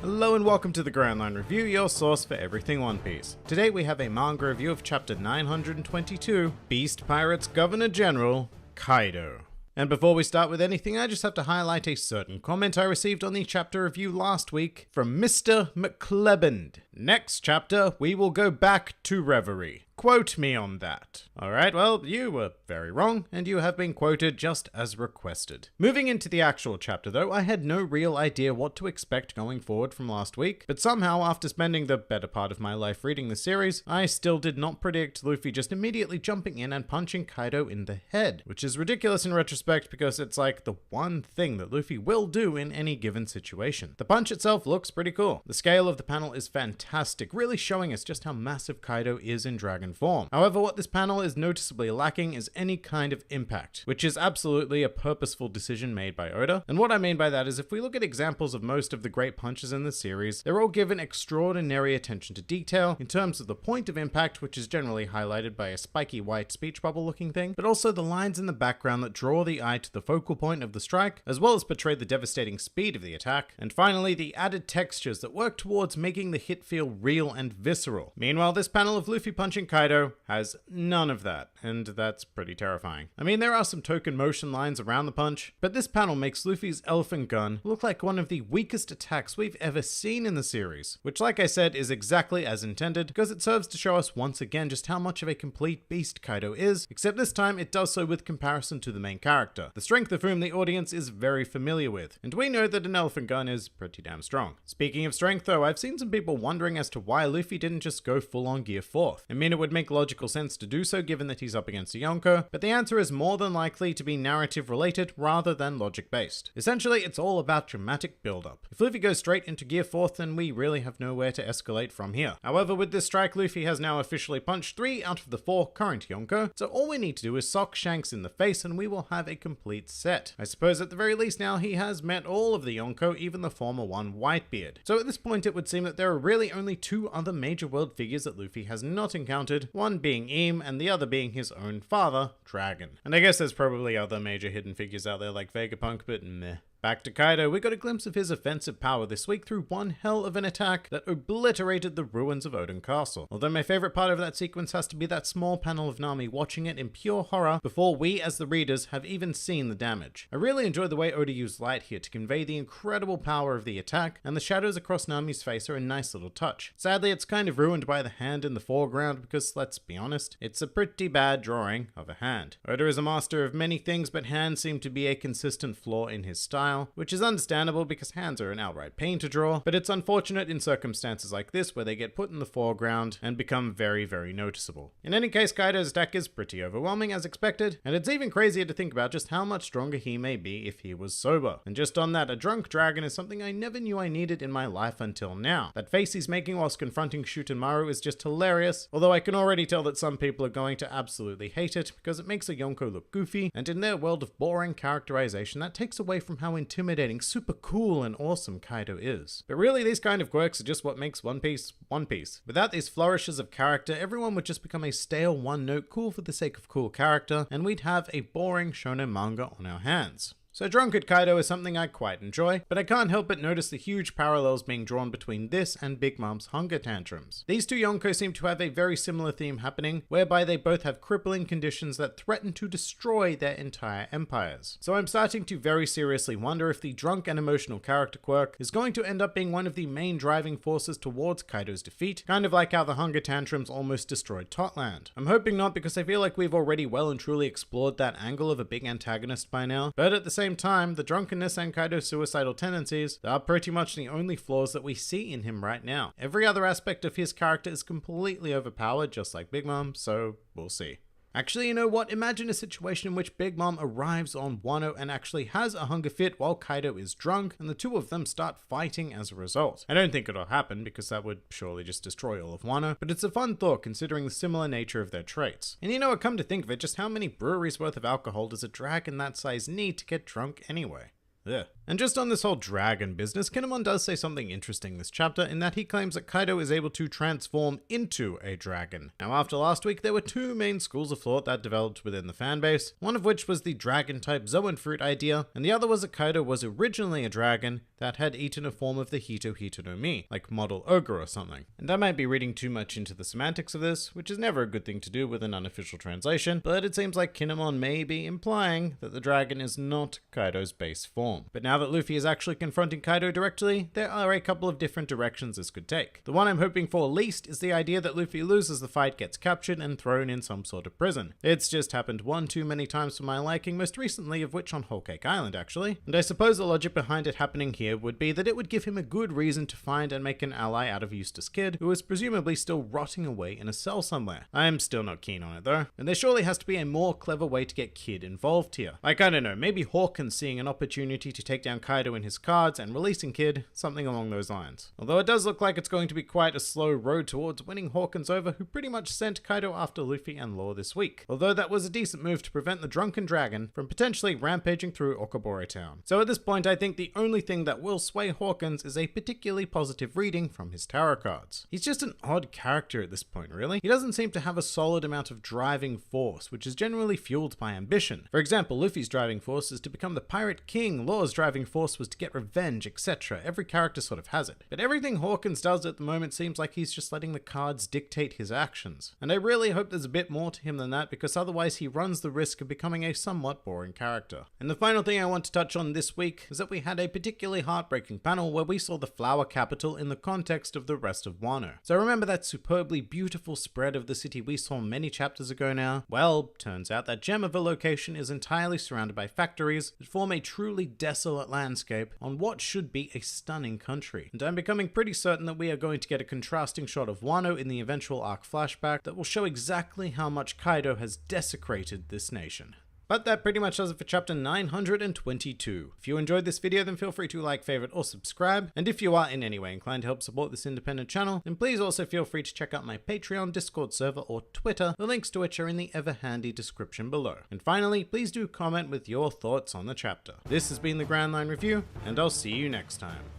Hello and welcome to the Grand Line Review, your source for everything One Piece. Today we have a manga review of chapter 922, Beast Pirates Governor General, Kaido. And before we start with anything, I just have to highlight a certain comment I received on the chapter review last week from Mr. McCleband. Next chapter, we will go back to Reverie. Quote me on that. Alright, well, you were very wrong, and you have been quoted just as requested. Moving into the actual chapter though, I had no real idea what to expect going forward from last week, but somehow after spending the better part of my life reading the series, I still did not predict Luffy just immediately jumping in and punching Kaido in the head, which is ridiculous in retrospect because it's like the one thing that Luffy will do in any given situation. The punch itself looks pretty cool. The scale of the panel is fantastic, really showing us just how massive Kaido is in Dragon form. However, what this panel is noticeably lacking is any kind of impact, which is absolutely a purposeful decision made by Oda. And what I mean by that is if we look at examples of most of the great punches in the series, they're all given extraordinary attention to detail in terms of the point of impact, which is generally highlighted by a spiky white speech bubble looking thing, but also the lines in the background that draw the eye to the focal point of the strike, as well as portray the devastating speed of the attack, and finally the added textures that work towards making the hit feel real and visceral. Meanwhile, this panel of Luffy punching Kaido has none of that, and that's pretty terrifying. I mean, there are some token motion lines around the punch, but this panel makes Luffy's elephant gun look like one of the weakest attacks we've ever seen in the series, which like I said is exactly as intended because it serves to show us once again just how much of a complete beast Kaido is, except this time it does so with comparison to the main character, the strength of whom the audience is very familiar with, and we know that an elephant gun is pretty damn strong. Speaking of strength though, I've seen some people wondering as to why Luffy didn't just go full on Gear 4th. I mean, it would make logical sense to do so given that he's up against a Yonko, but the answer is more than likely to be narrative related rather than logic based. Essentially, it's all about dramatic build up. If Luffy goes straight into Gear 4th, then we really have nowhere to escalate from here. However, with this strike, Luffy has now officially punched 3 out of the 4 current Yonko, so all we need to do is sock Shanks in the face and we will have a complete set. I suppose at the very least now he has met all of the Yonko, even the former one, Whitebeard. So at this point it would seem that there are really only 2 other major world figures that Luffy has not encountered, one being Eam and the other being his own father, Dragon. And I guess there's probably other major hidden figures out there like Vegapunk, but meh. Back to Kaido, we got a glimpse of his offensive power this week through one hell of an attack that obliterated the ruins of Odin Castle. Although my favorite part of that sequence has to be that small panel of Nami watching it in pure horror before we as the readers have even seen the damage. I really enjoyed the way Oda used light here to convey the incredible power of the attack, and the shadows across Nami's face are a nice little touch. Sadly, it's kind of ruined by the hand in the foreground because, let's be honest, it's a pretty bad drawing of a hand. Oda is a master of many things, but hands seem to be a consistent flaw in his style, which is understandable because hands are an outright pain to draw, but it's unfortunate in circumstances like this where they get put in the foreground and become very, very noticeable. In any case, Kaido's attack is pretty overwhelming as expected, and it's even crazier to think about just how much stronger he may be if he was sober. And just on that, a drunk dragon is something I never knew I needed in my life until now. That face he's making whilst confronting Shutamaru is just hilarious, although I can already tell that some people are going to absolutely hate it because it makes a Yonko look goofy, and in their world of boring characterization that takes away from how intimidating, super cool and awesome Kaido is. But really these kind of quirks are just what makes One Piece, One Piece. Without these flourishes of character, everyone would just become a stale one-note cool for the sake of cool character, and we'd have a boring shonen manga on our hands. So Drunkard Kaido is something I quite enjoy, but I can't help but notice the huge parallels being drawn between this and Big Mom's hunger tantrums. These 2 Yonko seem to have a very similar theme happening, whereby they both have crippling conditions that threaten to destroy their entire empires. So I'm starting to very seriously wonder if the drunk and emotional character quirk is going to end up being one of the main driving forces towards Kaido's defeat, kind of like how the hunger tantrums almost destroyed Totland. I'm hoping not because I feel like we've already well and truly explored that angle of a big antagonist by now, but at the same time, the drunkenness and Kaido's suicidal tendencies are pretty much the only flaws that we see in him right now. Every other aspect of his character is completely overpowered, just like Big Mom, so we'll see. Actually, you know what? Imagine a situation in which Big Mom arrives on Wano and actually has a hunger fit while Kaido is drunk, and the 2 of them start fighting as a result. I don't think it'll happen because that would surely just destroy all of Wano, but it's a fun thought considering the similar nature of their traits. And you know what, come to think of it, just how many breweries worth of alcohol does a dragon that size need to get drunk anyway? Ugh. And just on this whole dragon business, Kinemon does say something interesting this chapter in that he claims that Kaido is able to transform into a dragon. Now after last week, there were two main schools of thought that developed within the fanbase, one of which was the dragon-type Zoan fruit idea, and the other was that Kaido was originally a dragon that had eaten a form of the Hito Hito no Mi, like model ogre or something. And I might be reading too much into the semantics of this, which is never a good thing to do with an unofficial translation, but it seems like Kinemon may be implying that the dragon is not Kaido's base form. But now that Luffy is actually confronting Kaido directly, there are a couple of different directions this could take. The one I'm hoping for least is the idea that Luffy loses the fight, gets captured, and thrown in some sort of prison. It's just happened one too many times for my liking, most recently of which on Whole Cake Island actually, and I suppose the logic behind it happening here would be that it would give him a good reason to find and make an ally out of Eustace Kid, who is presumably still rotting away in a cell somewhere. I am still not keen on it though, and there surely has to be a more clever way to get Kid involved here. Like, I don't know, maybe Hawkins seeing an opportunity to take down Kaido in his cards and releasing Kid, something along those lines. Although it does look like it's going to be quite a slow road towards winning Hawkins over, who pretty much sent Kaido after Luffy and Law this week. Although that was a decent move to prevent the Drunken Dragon from potentially rampaging through Okabore Town. So at this point, I think the only thing that will sway Hawkins is a particularly positive reading from his tarot cards. He's just an odd character at this point, really. He doesn't seem to have a solid amount of driving force, which is generally fueled by ambition. For example, Luffy's driving force is to become the Pirate King, Law's driving force was to get revenge, etc. Every character sort of has it. But everything Hawkins does at the moment seems like he's just letting the cards dictate his actions. And I really hope there's a bit more to him than that, because otherwise he runs the risk of becoming a somewhat boring character. And the final thing I want to touch on this week is that we had a particularly heartbreaking panel where we saw the flower capital in the context of the rest of Wano. So remember that superbly beautiful spread of the city we saw many chapters ago now? Well, turns out that gem of a location is entirely surrounded by factories that form a truly desolate landscape on what should be a stunning country. And I'm becoming pretty certain that we are going to get a contrasting shot of Wano in the eventual arc flashback that will show exactly how much Kaido has desecrated this nation. But that pretty much does it for chapter 922. If you enjoyed this video, then feel free to like, favorite, or subscribe. And if you are in any way inclined to help support this independent channel, then please also feel free to check out my Patreon, Discord server, or Twitter, the links to which are in the ever-handy description below. And finally, please do comment with your thoughts on the chapter. This has been the Grand Line Review, and I'll see you next time.